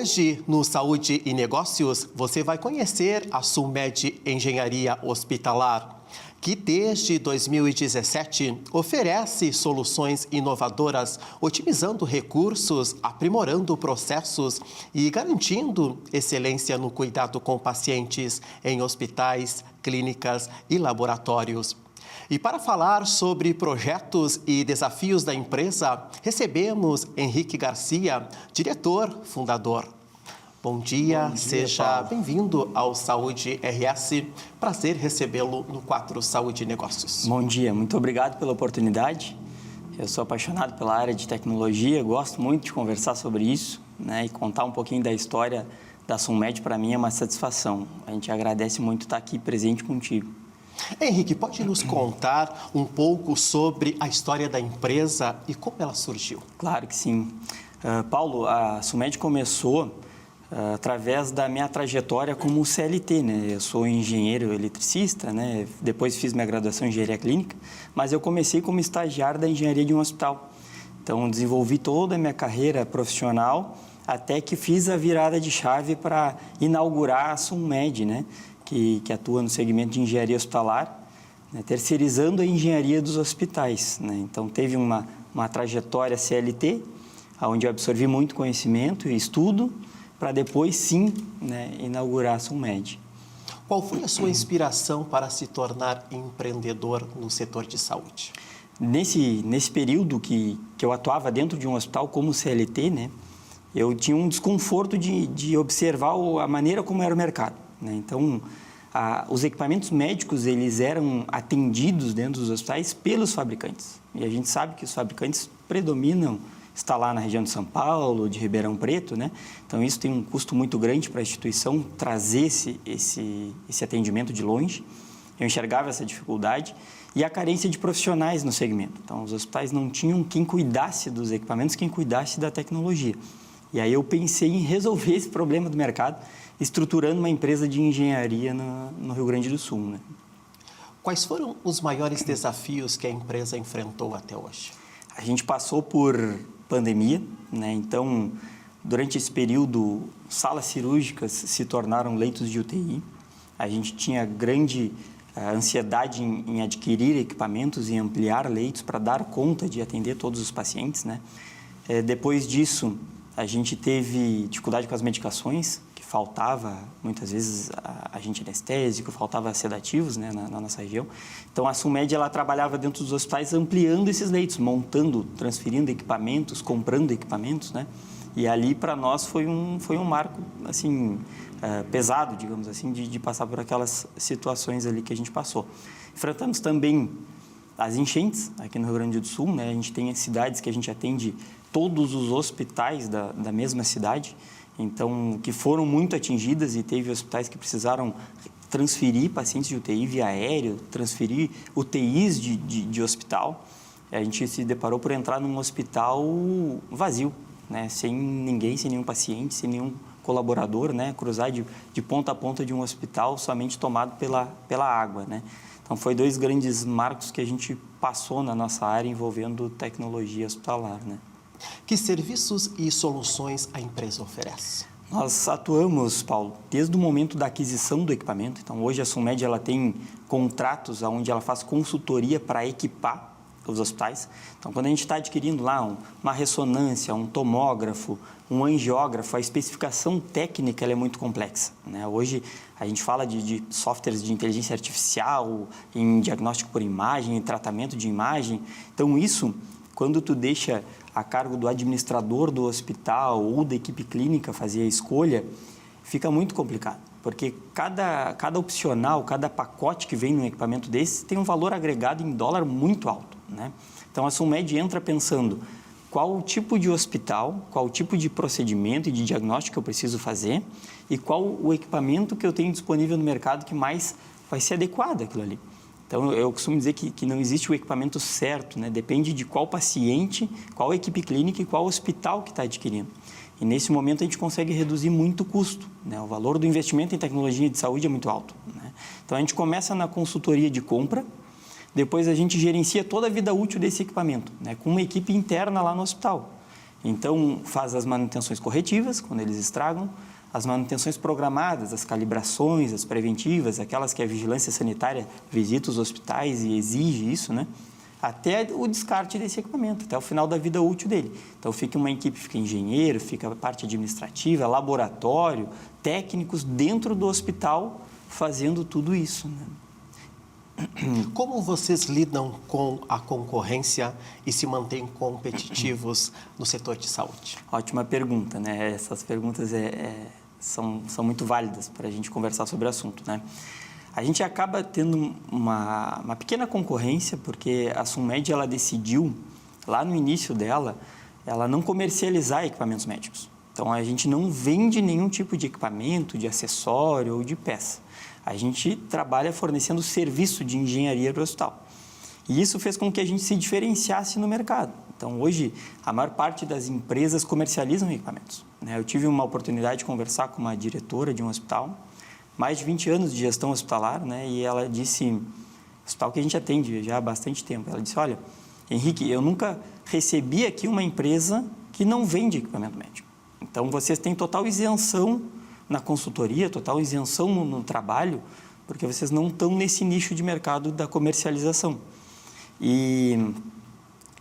Hoje, no Saúde e Negócios, você vai conhecer a Sulmed Engenharia Hospitalar, que desde 2017 oferece soluções inovadoras, otimizando recursos, aprimorando processos e garantindo excelência no cuidado com pacientes em hospitais, clínicas e laboratórios. E para falar sobre projetos e desafios da empresa, recebemos Henrique Garcia, diretor fundador. Bom dia, seja bem-vindo ao Saúde RS. Prazer recebê-lo no 4 Saúde e Negócios. Bom dia, muito obrigado pela oportunidade. Eu sou apaixonado pela área de tecnologia, gosto muito de conversar sobre isso, né, e contar um pouquinho da história da Sulmed para mim é uma satisfação. A gente agradece muito estar aqui presente contigo. Henrique, pode nos contar um pouco sobre a história da empresa e como ela surgiu? Claro que sim. Paulo, a Sulmed começou através da minha trajetória como CLT, né? Eu sou engenheiro eletricista, né? Depois fiz minha graduação em engenharia clínica, mas eu comecei como estagiário da engenharia de um hospital. Então, desenvolvi toda a minha carreira profissional até que fiz a virada de chave para inaugurar a Sulmed, né? Que atua no segmento de engenharia hospitalar, né? Terceirizando a engenharia dos hospitais, né? Então, teve uma trajetória CLT, onde eu absorvi muito conhecimento e estudo, para depois, sim, né, inaugurar a Sulmed. Qual foi a sua inspiração para se tornar empreendedor no setor de saúde? Nesse período que eu atuava dentro de um hospital como CLT, né, eu tinha um desconforto de observar a maneira como era o mercado, né? Então, os equipamentos médicos, eles eram atendidos dentro dos hospitais pelos fabricantes. E a gente sabe que os fabricantes predominam está lá na região de São Paulo, de Ribeirão Preto, né? Então, isso tem um custo muito grande para a instituição trazer esse atendimento de longe. Eu enxergava essa dificuldade e a carência de profissionais no segmento. Então, os hospitais não tinham quem cuidasse dos equipamentos, quem cuidasse da tecnologia. E aí eu pensei em resolver esse problema do mercado, estruturando uma empresa de engenharia no Rio Grande do Sul, né? Quais foram os maiores desafios que a empresa enfrentou até hoje? A gente passou por pandemia, né? Então, durante esse período, salas cirúrgicas se tornaram leitos de UTI. A gente tinha grande ansiedade em adquirir equipamentos e ampliar leitos para dar conta de atender todos os pacientes, né? Depois disso, a gente teve dificuldade com as medicações, que faltava muitas vezes agente anestésico, faltava sedativos, né, na nossa região. Então, a Sulmed, ela trabalhava dentro dos hospitais ampliando esses leitos, montando, transferindo equipamentos, comprando equipamentos, né? E ali, para nós, foi um marco, assim, pesado, digamos assim, de passar por aquelas situações ali que a gente passou. Enfrentamos também as enchentes aqui no Rio Grande do Sul, né? A gente tem cidades que a gente atende todos os hospitais da mesma cidade, então, que foram muito atingidas, e teve hospitais que precisaram transferir pacientes de UTI via aéreo, transferir UTIs de hospital. A gente se deparou por entrar num hospital vazio, né? Sem ninguém, sem nenhum paciente, sem nenhum colaborador, né? Cruzar de ponta a ponta de um hospital somente tomado pela água, né? Então, foi 2 grandes marcos que a gente passou na nossa área envolvendo tecnologia hospitalar, né? Que serviços e soluções a empresa oferece? Nós atuamos, Paulo, desde o momento da aquisição do equipamento. Então, hoje a Sulmed, ela tem contratos onde ela faz consultoria para equipar os hospitais. Então, quando a gente está adquirindo lá uma ressonância, um tomógrafo, um angiógrafo, a especificação técnica ela é muito complexa, né? Hoje a gente fala de softwares de inteligência artificial, em diagnóstico por imagem, em tratamento de imagem. Então, isso, quando tu deixa a cargo do administrador do hospital ou da equipe clínica fazer a escolha, fica muito complicado, porque cada opcional, cada pacote que vem num equipamento desse tem um valor agregado em dólar muito alto, né? Então, a Sulmed entra pensando qual o tipo de hospital, qual o tipo de procedimento e de diagnóstico que eu preciso fazer e qual o equipamento que eu tenho disponível no mercado que mais vai ser adequado àquilo ali. Então, eu costumo dizer que não existe o equipamento certo, né? Depende de qual paciente, qual equipe clínica e qual hospital que está adquirindo. E, nesse momento, a gente consegue reduzir muito o custo, né? O valor do investimento em tecnologia de saúde é muito alto, né? Então, a gente começa na consultoria de compra, depois a gente gerencia toda a vida útil desse equipamento, né? Com uma equipe interna lá no hospital. Então, faz as manutenções corretivas, quando eles estragam, as manutenções programadas, as calibrações, as preventivas, aquelas que a vigilância sanitária visita os hospitais e exige isso, né? Até o descarte desse equipamento, até o final da vida útil dele. Então, fica uma equipe, fica engenheiro, fica a parte administrativa, laboratório, técnicos dentro do hospital fazendo tudo isso, né? Como vocês lidam com a concorrência e se mantêm competitivos no setor de saúde? Ótima pergunta, né? Essas perguntas são muito válidas para a gente conversar sobre o assunto, né? A gente acaba tendo uma pequena concorrência, porque a Sunmed, ela decidiu, lá no início dela, ela não comercializar equipamentos médicos. Então, a gente não vende nenhum tipo de equipamento, de acessório ou de peça. A gente trabalha fornecendo serviço de engenharia para o hospital. E isso fez com que a gente se diferenciasse no mercado. Então, hoje, a maior parte das empresas comercializam equipamentos, né? Eu tive uma oportunidade de conversar com uma diretora de um hospital, mais de 20 anos de gestão hospitalar, né? E ela disse, hospital que a gente atende já há bastante tempo, ela disse, olha, Henrique, eu nunca recebi aqui uma empresa que não vende equipamento médico. Então, vocês têm total isenção na consultoria, total isenção no trabalho, porque vocês não estão nesse nicho de mercado da comercialização. E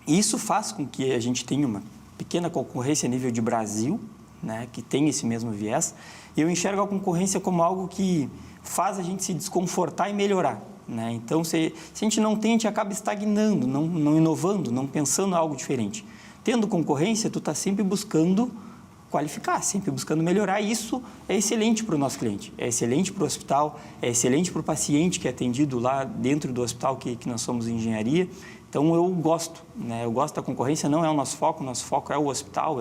isso faz com que a gente tenha uma pequena concorrência a nível de Brasil, né, que tem esse mesmo viés, e eu enxergo a concorrência como algo que faz a gente se desconfortar e melhorar, né? Então, se a gente não tem, a gente acaba estagnando, não inovando, não pensando em algo diferente. Tendo concorrência, tu está sempre buscando qualificar, sempre buscando melhorar. Isso é excelente para o nosso cliente, é excelente para o hospital, é excelente para o paciente que é atendido lá dentro do hospital que nós somos engenharia. Então, eu gosto, né? Eu gosto da concorrência, não é o nosso foco é o hospital,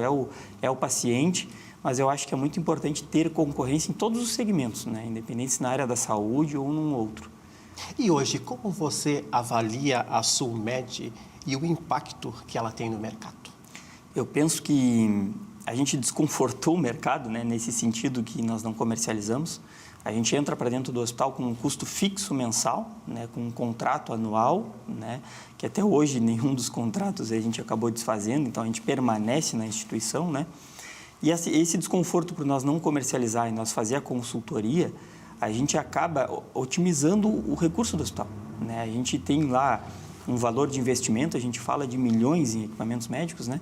é o paciente, mas eu acho que é muito importante ter concorrência em todos os segmentos, né? Independente se na área da saúde ou num outro. E hoje, como você avalia a Sunmed e o impacto que ela tem no mercado? Eu penso que a gente desconfortou o mercado, né, nesse sentido que nós não comercializamos. A gente entra para dentro do hospital com um custo fixo mensal, né, com um contrato anual, né, que até hoje nenhum dos contratos a gente acabou desfazendo, então a gente permanece na instituição, né? E esse desconforto por nós não comercializar e nós fazer a consultoria, a gente acaba otimizando o recurso do hospital, né? A gente tem lá um valor de investimento, a gente fala de milhões em equipamentos médicos, né?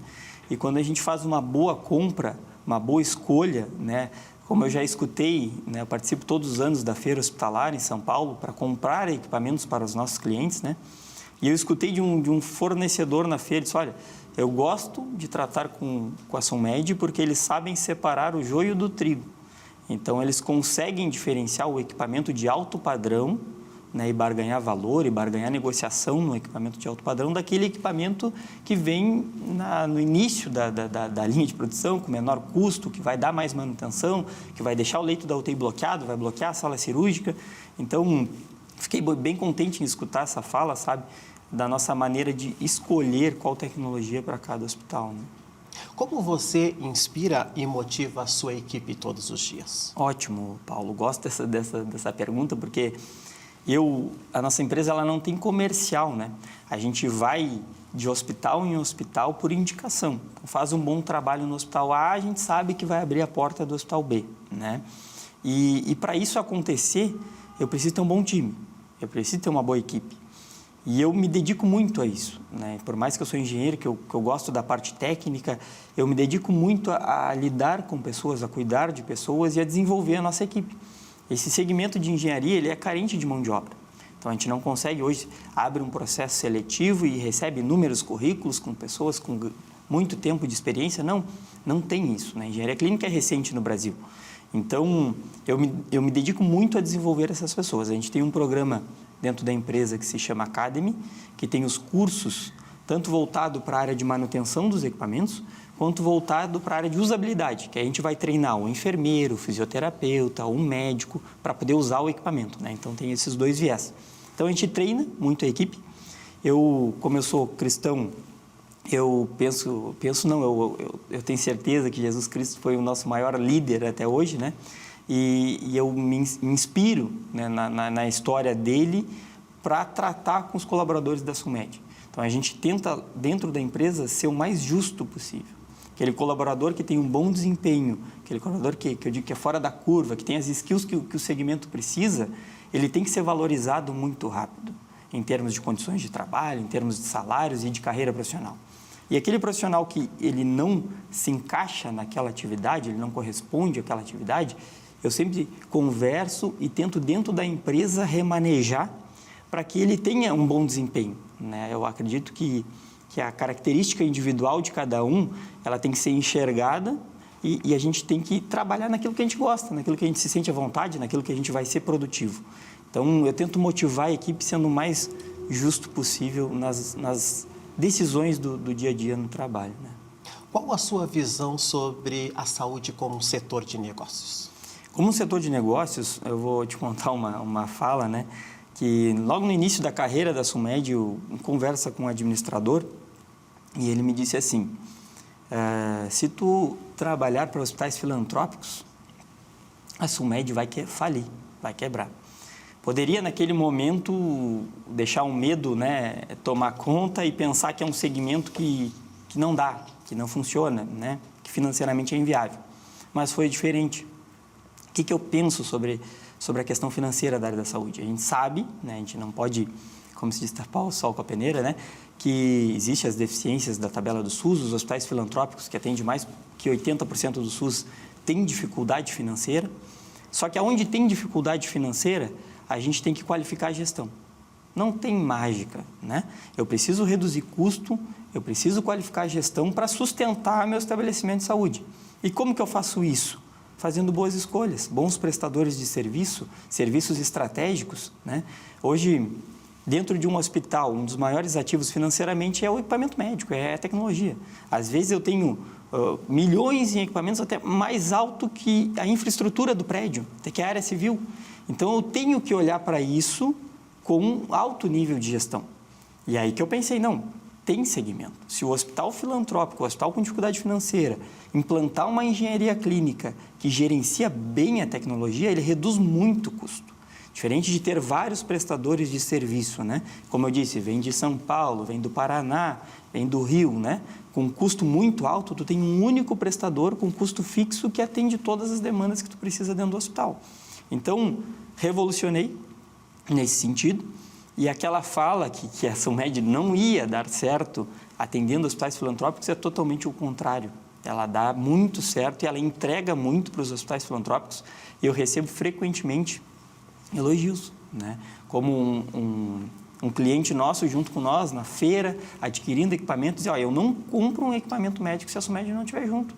E quando a gente faz uma boa compra, uma boa escolha, né? Como eu já escutei, né? Eu participo todos os anos da Feira Hospitalar em São Paulo para comprar equipamentos para os nossos clientes, né? E eu escutei de um fornecedor na feira, disse, olha, eu gosto de tratar com a Sunmed porque eles sabem separar o joio do trigo. Então, eles conseguem diferenciar o equipamento de alto padrão, né, e barganhar valor, e barganhar negociação no equipamento de alto padrão daquele equipamento que vem no início da linha de produção, com menor custo, que vai dar mais manutenção, que vai deixar o leito da UTI bloqueado, vai bloquear a sala cirúrgica. Então, fiquei bem contente em escutar essa fala, sabe, da nossa maneira de escolher qual tecnologia para cada hospital, né? Como você inspira e motiva a sua equipe todos os dias? Ótimo, Paulo. Gosto dessa pergunta, porque a nossa empresa ela não tem comercial, né? A gente vai de hospital em hospital por indicação. Faz um bom trabalho no hospital A, a gente sabe que vai abrir a porta do hospital B, né? E para isso acontecer, eu preciso ter um bom time, eu preciso ter uma boa equipe. E eu me dedico muito a isso, né? Por mais que eu sou engenheiro, que eu gosto da parte técnica, eu me dedico muito a lidar com pessoas, a cuidar de pessoas e a desenvolver a nossa equipe. Esse segmento de engenharia, ele é carente de mão de obra. Então, a gente não consegue hoje, abre um processo seletivo e recebe inúmeros currículos com pessoas com muito tempo de experiência. Não tem isso, né? Engenharia clínica é recente no Brasil. Então, eu me dedico muito a desenvolver essas pessoas. A gente tem um programa dentro da empresa que se chama Academy, que tem os cursos tanto voltado para a área de manutenção dos equipamentos, quanto voltado para a área de usabilidade, que a gente vai treinar um enfermeiro, um fisioterapeuta, um médico, para poder usar o equipamento, né? Então, tem esses dois viés. Então, a gente treina muito a equipe. Como eu sou cristão, eu tenho certeza que Jesus Cristo foi o nosso maior líder até hoje, né? E eu me inspiro, né, na história dele para tratar com os colaboradores da Sunmed. Então, a gente tenta, dentro da empresa, ser o mais justo possível. Aquele colaborador que tem um bom desempenho, aquele colaborador que eu digo que é fora da curva, que tem as skills que o segmento precisa, ele tem que ser valorizado muito rápido, em termos de condições de trabalho, em termos de salários e de carreira profissional. E aquele profissional que ele não se encaixa naquela atividade, ele não corresponde àquela atividade, eu sempre converso e tento dentro da empresa remanejar para que ele tenha um bom desempenho, né? Eu acredito que a característica individual de cada um, ela tem que ser enxergada e a gente tem que trabalhar naquilo que a gente gosta, naquilo que a gente se sente à vontade, naquilo que a gente vai ser produtivo. Então, eu tento motivar a equipe sendo o mais justo possível nas decisões do dia a dia no trabalho, né? Qual a sua visão sobre a saúde como setor de negócios? Como setor de negócios, eu vou te contar uma fala, né? Que logo no início da carreira da Sulmed, eu conversa com um administrador e ele me disse assim, se tu trabalhar para hospitais filantrópicos, a Sulmed vai falir, vai quebrar. Poderia, naquele momento, deixar um medo, né, tomar conta e pensar que é um segmento que não dá, que não funciona, né, que financeiramente é inviável. Mas foi diferente. O que eu penso sobre a questão financeira da área da saúde? A gente sabe, né, a gente não pode, como se diz, tapar o sol com a peneira, né, que existem as deficiências da tabela do SUS, os hospitais filantrópicos que atendem mais que 80% do SUS têm dificuldade financeira. Só que onde tem dificuldade financeira, a gente tem que qualificar a gestão. Não tem mágica, né? Eu preciso reduzir custo, eu preciso qualificar a gestão para sustentar meu estabelecimento de saúde. E como que eu faço isso? Fazendo boas escolhas, bons prestadores de serviço, serviços estratégicos, né? Hoje, dentro de um hospital, um dos maiores ativos financeiramente é o equipamento médico, é a tecnologia. Às vezes eu tenho milhões em equipamentos até mais alto que a infraestrutura do prédio, até que a área civil. Então, eu tenho que olhar para isso com um alto nível de gestão. E aí que eu pensei, não, tem segmento. Se o hospital filantrópico, o hospital com dificuldade financeira, implantar uma engenharia clínica que gerencia bem a tecnologia, ele reduz muito o custo. Diferente de ter vários prestadores de serviço, né? Como eu disse, vem de São Paulo, vem do Paraná, vem do Rio, né? Com um custo muito alto, tu tem um único prestador com custo fixo que atende todas as demandas que tu precisa dentro do hospital. Então, revolucionei nesse sentido. E aquela fala que a Sulmed não ia dar certo atendendo hospitais filantrópicos é totalmente o contrário. Ela dá muito certo e ela entrega muito para os hospitais filantrópicos. E eu recebo frequentemente elogios, né? Como um cliente nosso junto com nós na feira, adquirindo equipamentos, e eu não compro um equipamento médico se a Sulmed não estiver junto.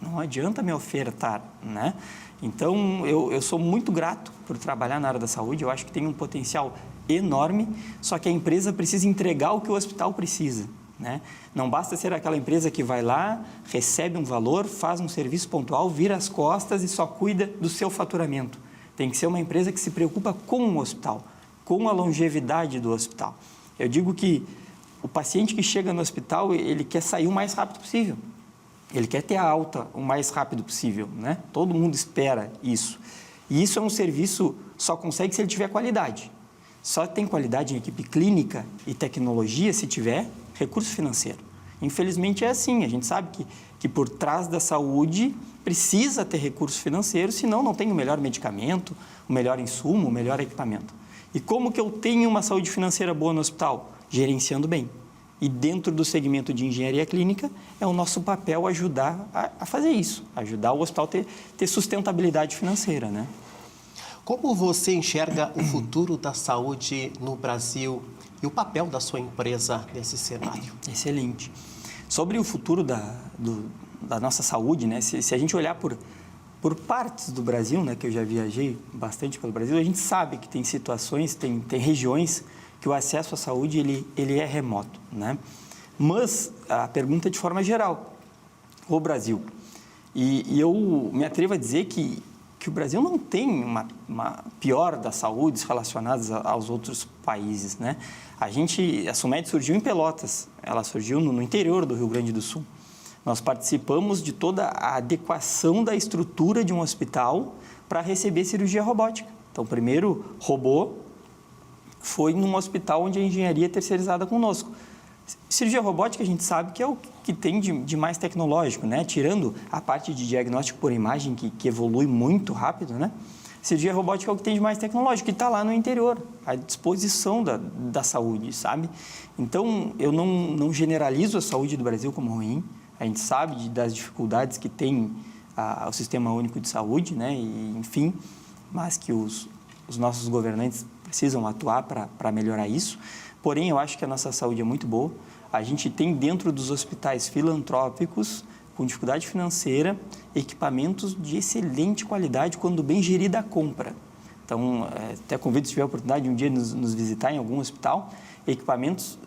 Não adianta me ofertar, né? Então, eu sou muito grato por trabalhar na área da saúde, eu acho que tem um potencial enorme, só que a empresa precisa entregar o que o hospital precisa, né? Não basta ser aquela empresa que vai lá, recebe um valor, faz um serviço pontual, vira as costas e só cuida do seu faturamento. Tem que ser uma empresa que se preocupa com o hospital, com a longevidade do hospital. Eu digo que o paciente que chega no hospital, ele quer sair o mais rápido possível. Ele quer ter a alta o mais rápido possível, né? Todo mundo espera isso. E isso é um serviço, só consegue se ele tiver qualidade. Só tem qualidade em equipe clínica e tecnologia se tiver recurso financeiro. Infelizmente é assim, a gente sabe que por trás da saúde precisa ter recurso financeiro, senão não tem o melhor medicamento, o melhor insumo, o melhor equipamento. E como que eu tenho uma saúde financeira boa no hospital? Gerenciando bem. E dentro do segmento de engenharia clínica, é o nosso papel ajudar a fazer isso, ajudar o hospital a ter sustentabilidade financeira, né? Como você enxerga o futuro da saúde no Brasil e o papel da sua empresa nesse cenário? Excelente. Sobre o futuro da nossa saúde, né? Se a gente olhar por partes do Brasil, né? Que eu já viajei bastante pelo Brasil, a gente sabe que tem situações, tem regiões que o acesso à saúde ele é remoto, né? Mas a pergunta é de forma geral, o Brasil. E eu me atrevo a dizer que o Brasil não tem uma pior das saúdes relacionadas aos outros países, né? A Sulmed surgiu em Pelotas, ela surgiu no interior do Rio Grande do Sul. Nós participamos de toda a adequação da estrutura de um hospital para receber cirurgia robótica. Então, o primeiro robô foi num hospital onde a engenharia é terceirizada conosco. Cirurgia robótica a gente sabe que é o que tem de mais tecnológico, né? Tirando a parte de diagnóstico por imagem, que evolui muito rápido, né? Cirurgia robótica é o que tem de mais tecnológico, que está lá no interior, à disposição da saúde, sabe? Então, eu não generalizo a saúde do Brasil como ruim. A gente sabe das dificuldades que tem o Sistema Único de Saúde, né? E, enfim, mas que os nossos governantes precisam atuar para melhorar isso. Porém, eu acho que a nossa saúde é muito boa. A gente tem dentro dos hospitais filantrópicos, com dificuldade financeira, equipamentos de excelente qualidade quando bem gerida a compra. Então, até convido, se tiver a oportunidade de um dia nos visitar em algum hospital, equipamentos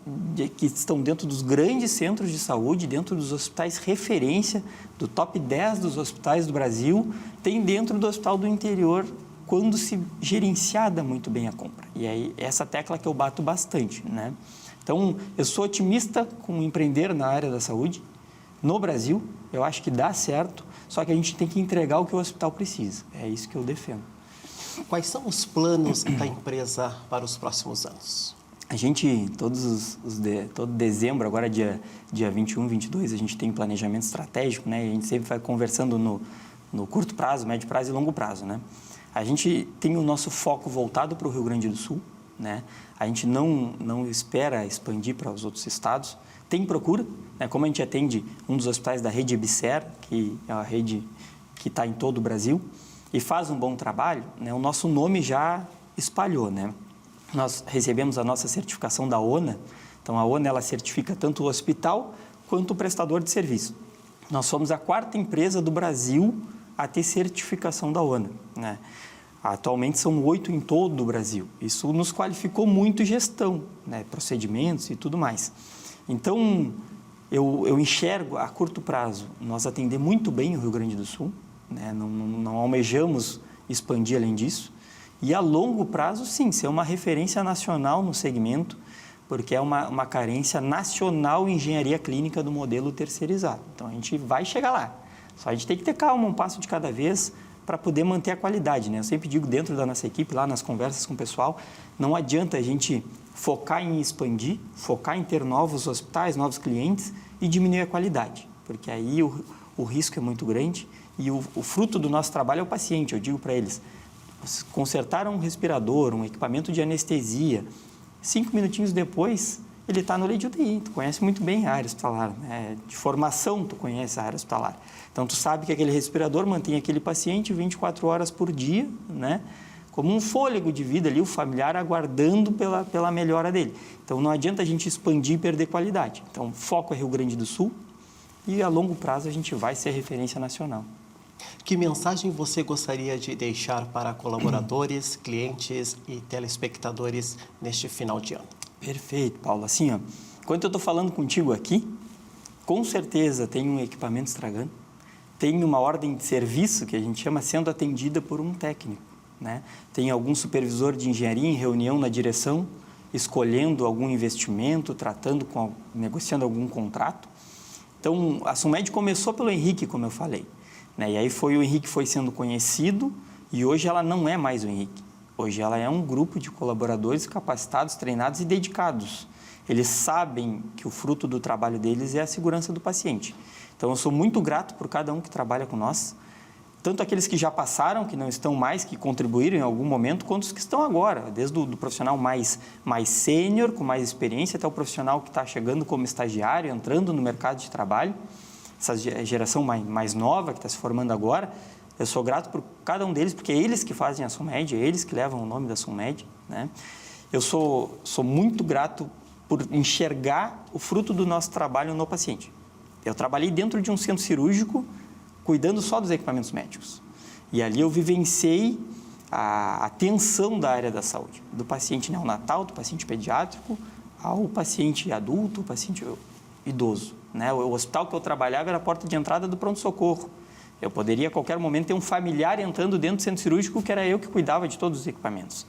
que estão dentro dos grandes centros de saúde, dentro dos hospitais referência, do top 10 dos hospitais do Brasil, tem dentro do hospital do interior, quando se gerenciada muito bem a compra. E aí, essa tecla que eu bato bastante, né? Então, eu sou otimista com empreender na área da saúde. No Brasil, eu acho que dá certo, só que a gente tem que entregar o que o hospital precisa. É isso que eu defendo. Quais são os planos da empresa para os próximos anos? A gente, todo dezembro, agora dia 21, 22, a gente tem planejamento estratégico, né? E a gente sempre vai conversando no curto prazo, médio prazo e longo prazo, né? A gente tem o nosso foco voltado para o Rio Grande do Sul, né? A gente não espera expandir para os outros estados. Tem procura, né? Como a gente atende um dos hospitais da rede EBSER, que é uma rede que está em todo o Brasil, e faz um bom trabalho, né? O nosso nome já espalhou, né? Nós recebemos a nossa certificação da ONA. Então, a ONA ela certifica tanto o hospital quanto o prestador de serviço. Nós somos a 4ª empresa do Brasil a ter certificação da ONA, né? Atualmente são 8 em todo o Brasil. Isso nos qualificou muito gestão, né? Procedimentos e tudo mais. Então, eu enxergo a curto prazo nós atender muito bem o Rio Grande do Sul, né? Não almejamos expandir além disso. E a longo prazo, sim, ser uma referência nacional no segmento, porque é uma carência nacional em engenharia clínica do modelo terceirizado. Então, a gente vai chegar lá. Só a gente tem que ter calma, um passo de cada vez, para poder manter a qualidade, né? Eu sempre digo dentro da nossa equipe, lá nas conversas com o pessoal, não adianta a gente focar em expandir, focar em ter novos hospitais, novos clientes e diminuir a qualidade, porque aí o risco é muito grande e o fruto do nosso trabalho é o paciente. Eu digo para eles, consertar um respirador, um equipamento de anestesia, 5 minutinhos depois, ele está no leito de UTI. Tu conhece muito bem a área hospitalar, né? De formação tu conhece a área hospitalar. Então, tu sabe que aquele respirador mantém aquele paciente 24 horas por dia, né? Como um fôlego de vida ali, o familiar aguardando pela melhora dele. Então, não adianta a gente expandir e perder qualidade. Então, foco é Rio Grande do Sul e a longo prazo a gente vai ser referência nacional. Que mensagem você gostaria de deixar para colaboradores, clientes e telespectadores neste final de ano? Perfeito, Paulo. Assim, ó, enquanto eu estou falando contigo aqui, com certeza tem um equipamento estragando, tem uma ordem de serviço que a gente chama sendo atendida por um técnico, né? Tem algum supervisor de engenharia em reunião na direção, escolhendo algum investimento, negociando algum contrato. Então, a Sunmed começou pelo Henrique, como eu falei, né? E aí o Henrique foi sendo conhecido e hoje ela não é mais o Henrique. Hoje ela é um grupo de colaboradores capacitados, treinados e dedicados. Eles sabem que o fruto do trabalho deles é a segurança do paciente. Então, eu sou muito grato por cada um que trabalha com nós, tanto aqueles que já passaram, que não estão mais, que contribuíram em algum momento, quanto os que estão agora, desde o profissional mais sênior, com mais experiência, até o profissional que está chegando como estagiário, entrando no mercado de trabalho, essa geração mais nova que está se formando agora. Eu sou grato por cada um deles, porque é eles que fazem a Sunmed, é eles que levam o nome da Sunmed, né? Eu sou muito grato por enxergar o fruto do nosso trabalho no paciente. Eu trabalhei dentro de um centro cirúrgico, cuidando só dos equipamentos médicos. E ali eu vivenciei a atenção da área da saúde, do paciente neonatal, do paciente pediátrico, ao paciente adulto, o paciente idoso, né? O hospital que eu trabalhava era a porta de entrada do pronto-socorro. Eu poderia, a qualquer momento, ter um familiar entrando dentro do centro cirúrgico, que era eu que cuidava de todos os equipamentos.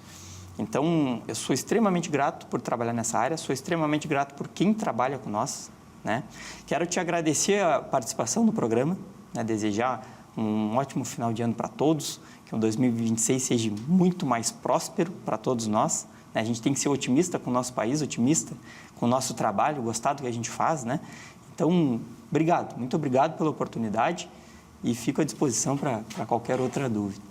Então, eu sou extremamente grato por trabalhar nessa área, sou extremamente grato por quem trabalha com nós, né? Quero te agradecer a participação no programa, né? Desejar um ótimo final de ano para todos, que o 2026 seja muito mais próspero para todos nós, A gente tem que ser otimista com o nosso país, otimista com o nosso trabalho, gostar do que a gente faz, né? Então, obrigado, muito obrigado pela oportunidade e fico à disposição para qualquer outra dúvida.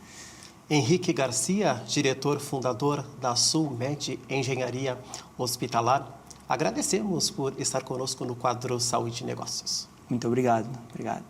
Henrique Garcia, diretor fundador da Sulmed Engenharia Hospitalar, agradecemos por estar conosco no quadro Saúde e Negócios. Muito obrigado. Obrigado.